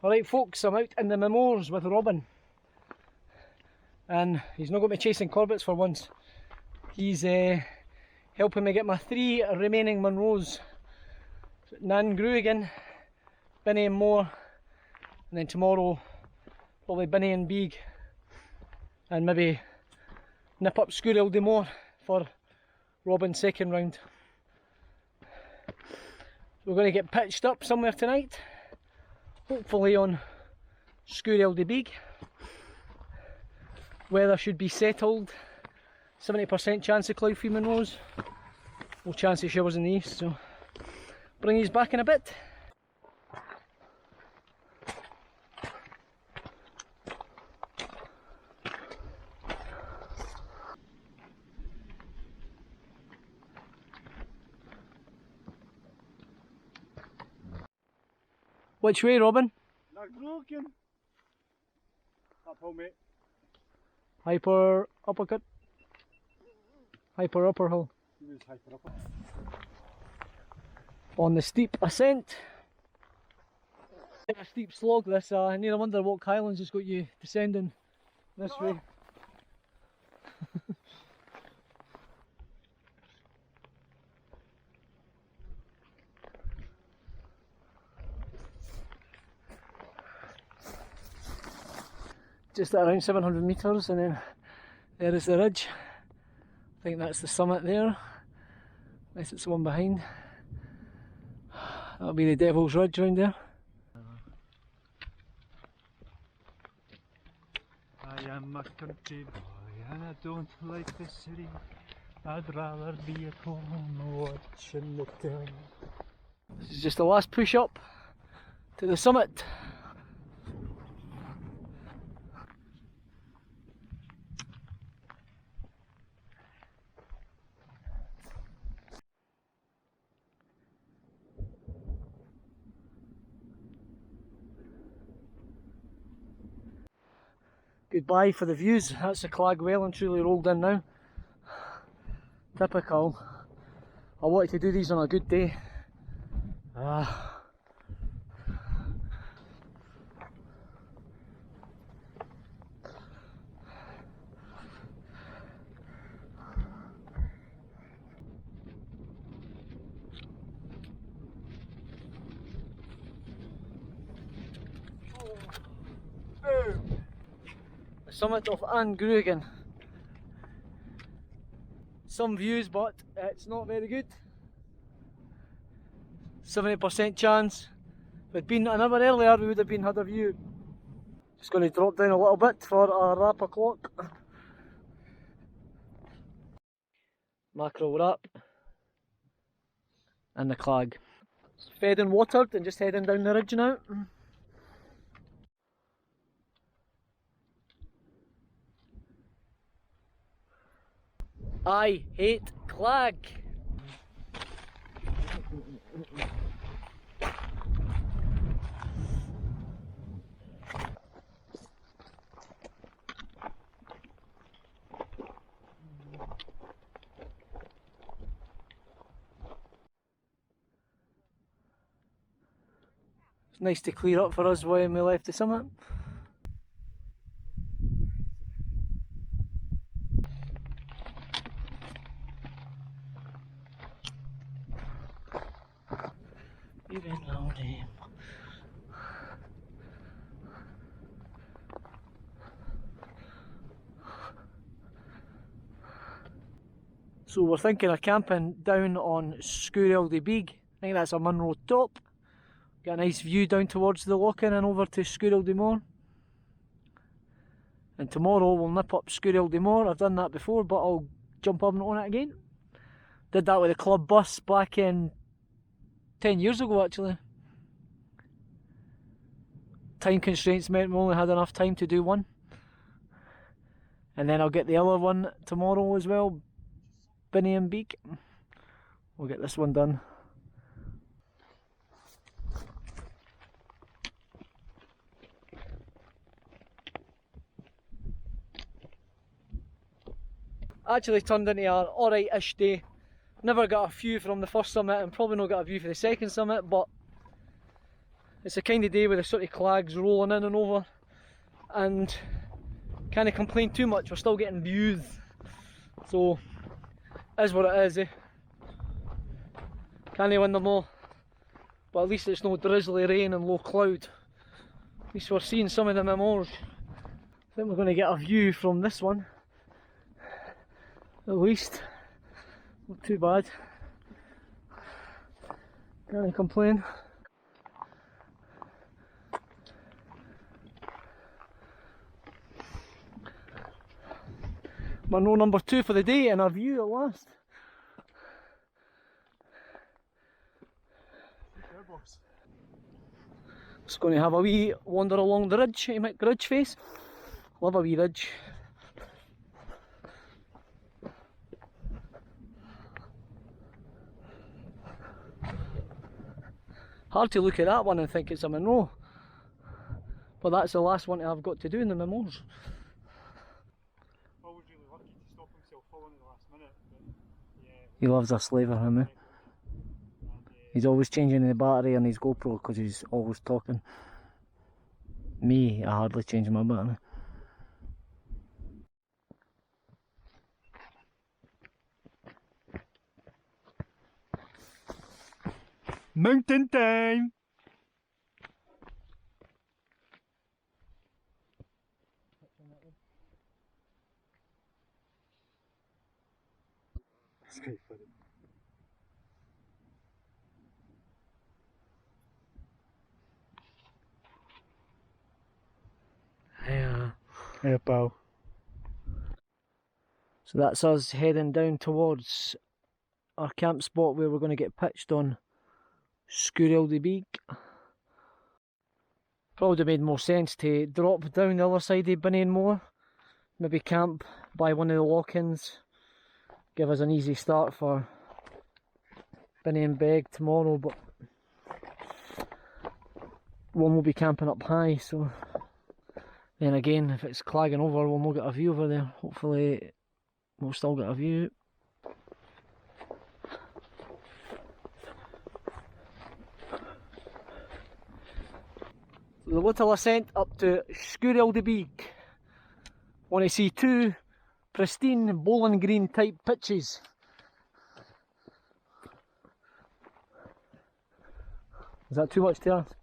Alright folks, I'm out in the Mamores with Robin. And he's not got me chasing Corbetts for once. He's helping me get my 3 remaining Munros. Na Gruagaichean Binnein Mor, and then tomorrow probably Binnein Beag, and maybe nip up Sgùrr Eilde Mòr for Robin's second round. We're going to get pitched up somewhere tonight, hopefully on Sgùrr Eilde Beag. Weather should be settled, 70% chance of cloud-free Munros, no chance of showers in the east, so bring these back in a bit. Which way, Robin? Na Gruagaichean. Uphill, mate. Hyper uppercut. Hyper upper hill. Hyper upper. On the steep ascent. A steep slog this, I need to wonder what Highlands has got you descending this way. Just at around 700 metres, and then there is the ridge. I think that's the summit there, unless it's the one behind. That'll be the Devil's Ridge round there. I am a country boy and I don't like the city. I'd rather be at home watching the telly. This is just the last push up to the summit. Goodbye for the views. That's the Clag well and truly rolled in now. Typical. I wanted to do these on a good day. The summit of Na Gruagaichean. Some views, but it's not very good. 70% chance. If we'd been an hour earlier, we would have had a view. Just going to drop down a little bit for a wrap o'clock. Mackerel wrap. And the Clag. Fed and watered and just heading down the ridge now. I hate Clag. It's nice to clear up for us when we left the summit. Even loading. So we're thinking of camping down on Sgùrr Eilde Beag. I think that's a Munro top. Got a nice view down towards the lock-in and over to Sgùrr Eldie Mòr. And tomorrow we'll nip up Sgùrr Eldie Mòr. I've done that before, but I'll jump up on it again. Did that with the club bus back in 10 years ago actually. Time constraints meant we only had enough time to do one. And then I'll get the other one tomorrow as well. Binnein Beag. We'll get this one done. Actually turned into an alright-ish day. Never got a view from the first summit and probably not got a view for the second summit, but It's the kind of day where the sort of clags rolling in and over, and can't complain too much, we're still getting views, so is what it is, eh? Can't win them all, but at least it's no drizzly rain and low cloud. At least we're seeing some of the Mamores. I think we're going to get a view from this one, at least. Not too bad, can't complain. Munro number 2 for the day, and a view at last. Just going to have a wee wander along the ridge, ridge face. Love a wee ridge. Hard to look at that one and think it's a Munro, but that's the last one I've got to do in the Mamores. Always really lucky to stop himself falling at the last minute, but yeah. He loves a slaver, him, eh? He's always changing the battery on his GoPro because he's always talking. Me, I hardly change my battery. Mountain time! It's quite funny. Yeah. Yeah, pal. So that's us heading down towards our camp spot where we're going to get pitched on Sgùrr Eilde Beag. Probably made more sense to drop down the other side of Binnein Mor, maybe camp by one of the lock-ins, give us an easy start for Binnein Beag tomorrow, but one will be camping up high, so then again if it's clagging over we'll not get a view over there. Hopefully we'll still get a view. The little ascent up to Sgor Eilde Beag. Want to see 2 pristine bowling green type pitches. Is that too much to ask?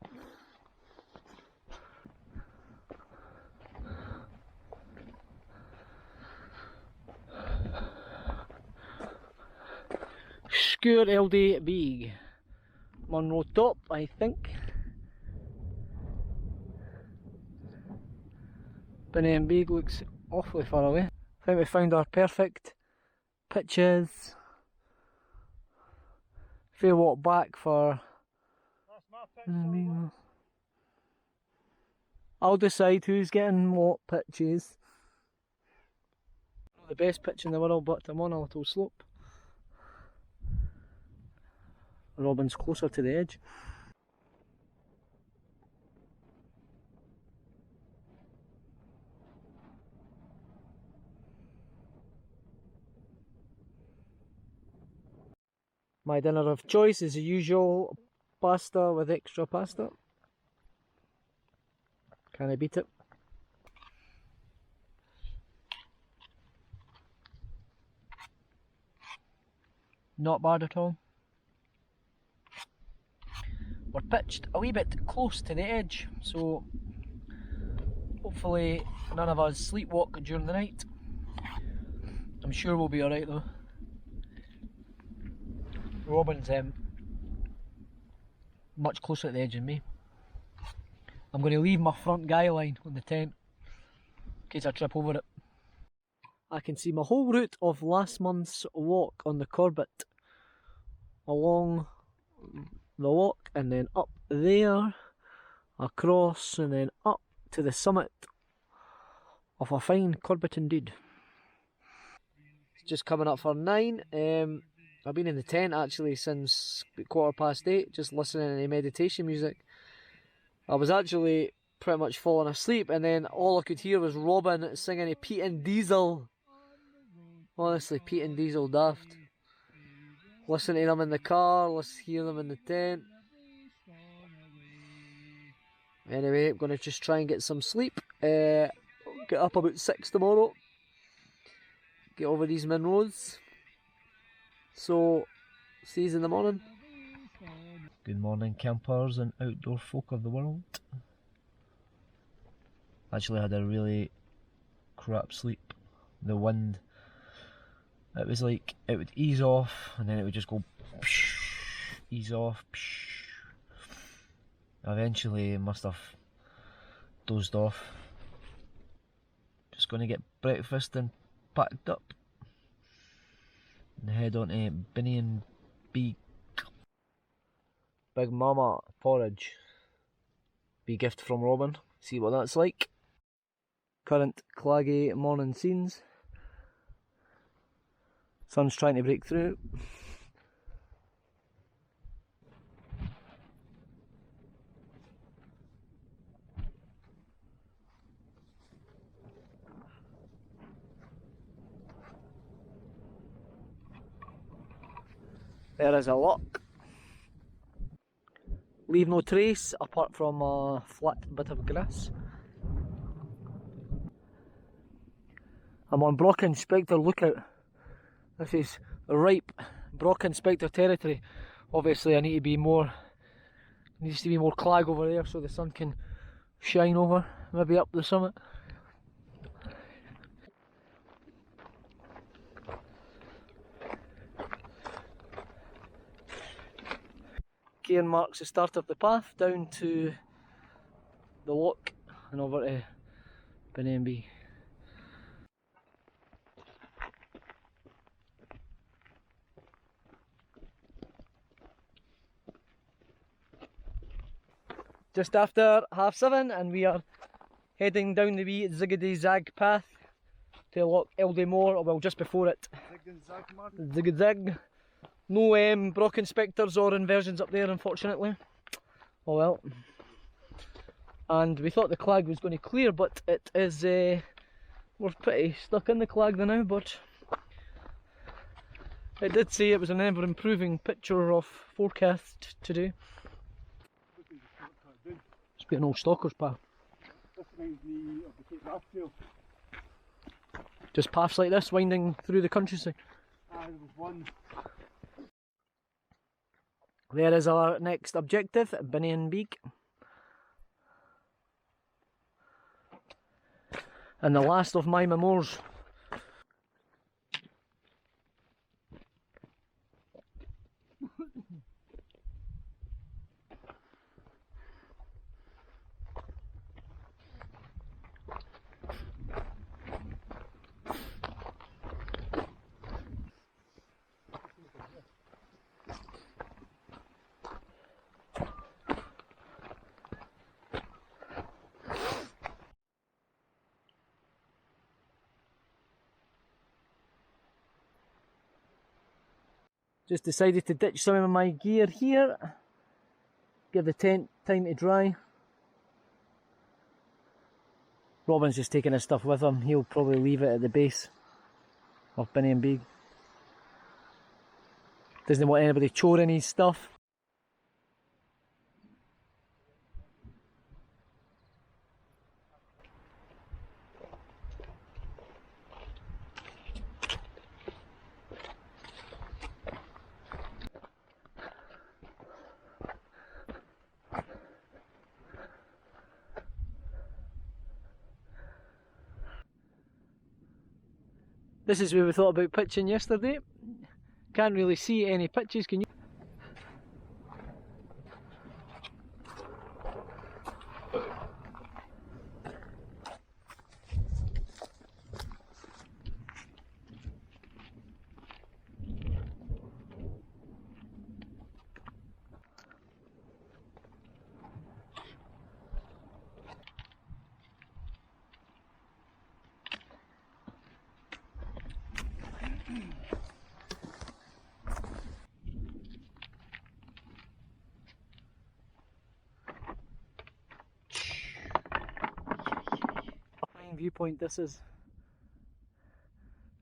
Sgùrr Eilde Beag. Munro top, I think. Binnein Beag looks awfully far away. I think we found our perfect pitches. Fair walk back for... I'll decide who's getting what pitches. Not the best pitch in the world, but I'm on a little slope. Robin's closer to the edge. My dinner of choice is the usual pasta with extra pasta. Can I beat it? Not bad at all. We're pitched a wee bit close to the edge, so hopefully none of us sleepwalk during the night. I'm sure we'll be alright though. Robin's much closer to the edge than me. I'm going to leave my front guy line on the tent in case I trip over it. I can see my whole route of last month's walk on the Corbett along the walk and then up there, across and then up to the summit of a fine Corbett indeed. It's just coming up for 9. I've been in the tent actually since 8:15, just listening to meditation music. I was actually pretty much falling asleep and then all I could hear was Robin singing a Pete and Diesel. Honestly, Pete and Diesel daft. Listen to them in the car, let's hear them in the tent. Anyway, I'm going to just try and get some sleep. Get up about 6 tomorrow. Get over these Munros. So, see you in the morning. Good morning, campers and outdoor folk of the world. Actually had a really crap sleep. The wind, it was like, it would ease off and then it would just go psh, ease off. Psh. Eventually must have dozed off. Just going to get breakfast and packed up and head on to Binnein Beag. Big Mama porridge. Be gift from Robin. See what that's like. Current claggy morning scenes. Sun's trying to break through. There is a lock. Leave no trace apart from a flat bit of grass. I'm on Brock Inspector lookout. This is ripe Brock Inspector territory. Obviously I need to be more, needs to be more clag over there so the sun can shine over, maybe up the summit. Cairn marks the start of the path down to the lock and over to Binnein Beag. Just after 7:30 and we are heading down the wee ziggity zag path to Sgor Eilde Mòr, or well just before it. Zig zag. No Brock Inspectors or inversions up there unfortunately. Oh well. And we thought the clag was going to clear, but it is, we're pretty stuck in the clag now, but it did say it was an ever improving picture of forecast today. It's been an old stalker's path. This reminds me of the Cape Raft Trail. Just paths like this winding through the countryside. There was one. There is our next objective, Binnein Beag. And the last of my Mamores. Just decided to ditch some of my gear here, give the tent time to dry. Robin's just taking his stuff with him, he'll probably leave it at the base of Binnein Beag. Doesn't want anybody choring his stuff. This is where we thought about pitching yesterday. Can't really see any pitches, can you? Viewpoint this is.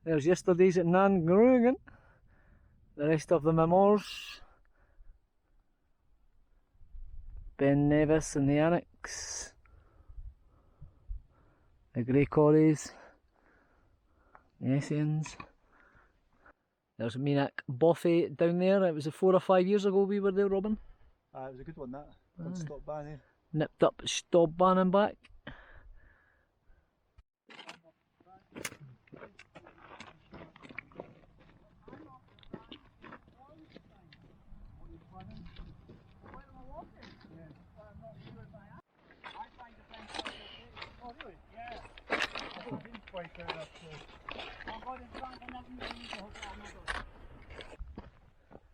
There's yesterday's at Na Gruagaichean, the rest of the Mamores, Ben Nevis and the annex. ducks, the grey corries, the Essens. There's Minack Boffey down there. It was 4 or 5 years ago we were there, Robin. It was a good one, that. On stop ban, eh? Nipped up Stop Bannon back.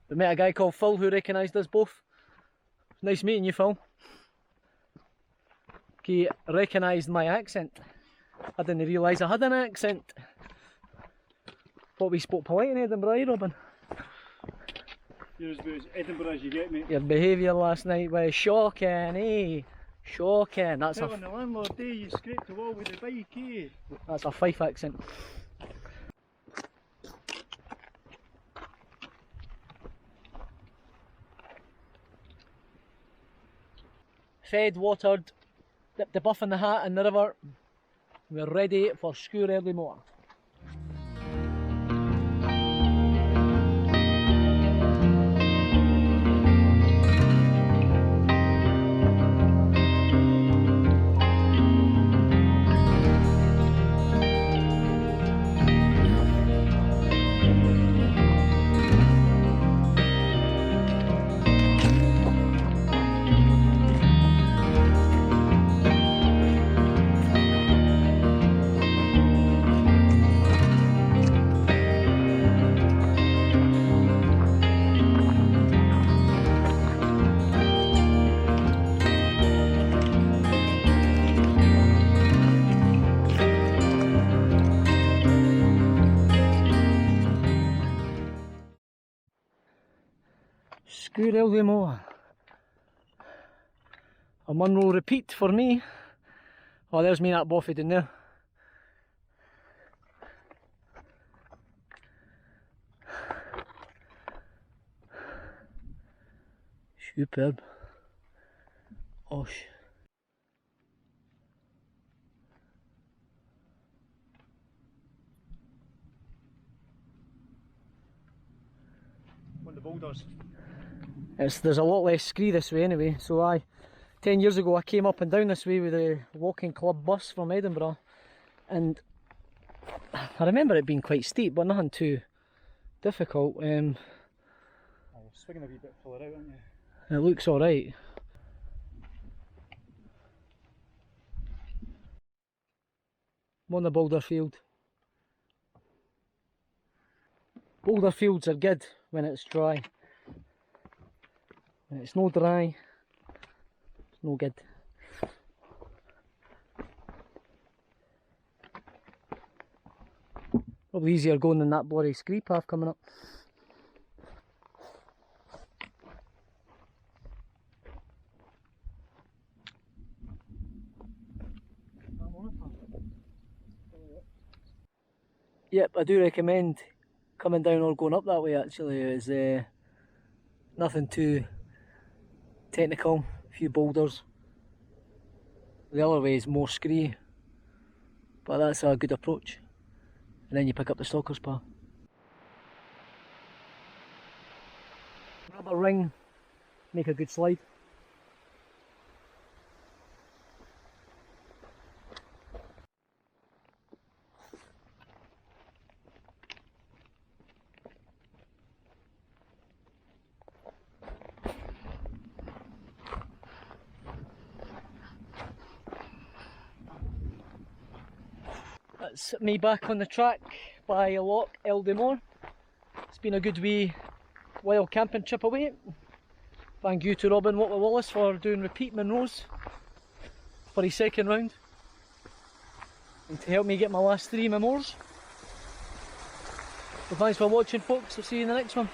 We met a guy called Phil who recognised us both. Nice meeting you, Phil. He recognised my accent. I didn't realise I had an accent. Thought we spoke polite in Edinburgh, eh, Robin? You're as good as Edinburgh as you get, mate. Your behaviour last night was shocking, eh? Shocking. That's On the landlord day, you scraped the wall with the bike, eh? That's a Fife accent. Fed, watered, dipped the buff in the hat in the river. We're ready for Sgùrr Eldie Mòr. Sgùrr Eldie Mòr. A Munro repeat for me. Oh, there's me, that Boffey down there. Superb. Osh. One of the boulders. There's a lot less scree this way anyway, so 10 years ago I came up and down this way with a walking club bus from Edinburgh, and I remember it being quite steep but nothing too difficult. You're swinging a wee bit further out, aren't you? It looks alright. I'm on the boulder field. Boulder fields are good when it's dry. When it's no dry, it's no good. Probably easier going than that bloody scree path coming up. Yep, I do recommend coming down or going up that way actually. It's nothing too technical, a few boulders. The other way is more scree, but that's a good approach. And then you pick up the stalker's path. Rubber ring, make a good slide. That's me back on the track by Sgor Eilde Mòr. It's been a good wee wild camping trip away. Thank you to Robin Wallace for doing repeat Munros for his second round, and to help me get my last 3 Mamores. So thanks for watching, folks. I'll see you in the next one.